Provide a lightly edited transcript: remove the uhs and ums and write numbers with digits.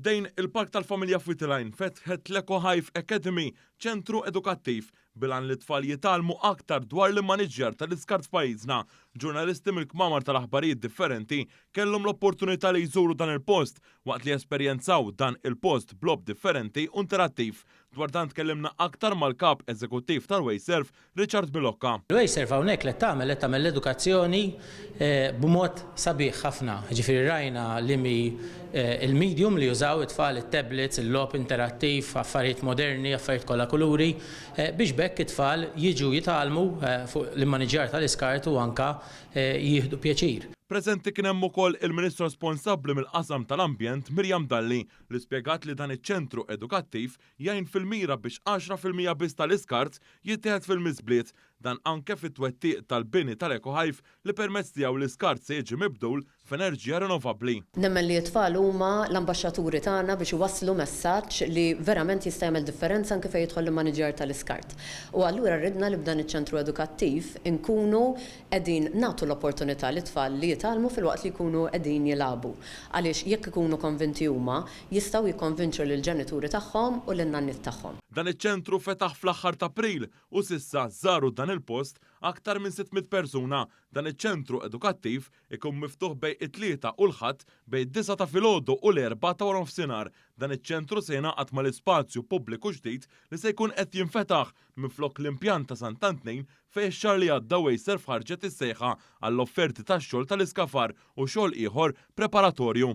Fidejn il-Park tal-Familja Fwitilajn fetħet l-Eco Hive Academy, ċentru edukattiv bilan li tfal jitalmu aktar dwar l-maniġġjar tal-iskart f'pajjiżna. Ġurnalisti mill-kmamar tal-aħbarijiet differenti kellhom l-opportunità li jżuru dan il-post waqt li esperjenzaw dan il-post blob differenti u interattiv. Dwar dan tkellimna aktar mal-kap eżekuttiv tal-Wayserv, Richard Bilokka. Il-Wayserv hawnhekk qed tagħmel l-edukazzjoni b'mod sabiħ ħafna. Ġifieri rajna li il-medium li jużaw it-tfal, it-tablets, il-logħob interattiv, affarijiet moderni, affarijiet kollha kuluri biex bekk it-tfal jiġu jitgħallmu fuq l-immaniġġjar tal-iskart u anke jieħdu pjaċir. Preżenti kien hemm ukoll il-Ministru responsabbli mill-qasam tal-Ambjent Mirjam Dalli li spjegat li dan iċ-ċentru edukattiv jgħin fil-mira biex 10% biss tal-iskart jittieħed fil-miżbliet, dan anke fit-twettiq tal-bini tal-Eco Hive li permezz tiegħu l-iskart se jiġi mibdul f'enerġija rinnovabbli. Nemmen li t-tfal huma l-ambaxxaturi tagħna biex iwasslu messaġġ li verament jista' jagħmel differenza anke fejn jidħol il-maniġġjar tal-iskart. U allura rridna li b'dan iċ-ċentru edukattiv inkunu qegħdin nagħtu l-opportunità li tfal li jitalmu fil-waqt li jkunu qegħdin jilagħbu. Għaliex jekk ikunu konvinti huma jistgħu jikkonvinċu lill-ġenituri tagħhom u lin-nannit tagħhom. Dan iċ-ċentru fetaħ fl-aħħar ta' April u s'issa żaru dan il-post aktar minn 600 persuna. Dan iċ-ċentru edukattiv ikun miftuħ bejn it-tlieta u l-ħadd bejn 9 ta' filgħodu u l-4 ta' wara nofsinhar. Dan iċ-ċentru se jingħaqad mal-ispazju pubbliku ġdid li se jkun qed jinfetaħ minflok l-impjant ta' Sant'Antnejn fejn ix-xahar li għadda Wayserv ħarġet is-sejħa għall-offerti tax-xogħol tal-iskafar u xogħol ieħor preparatorju.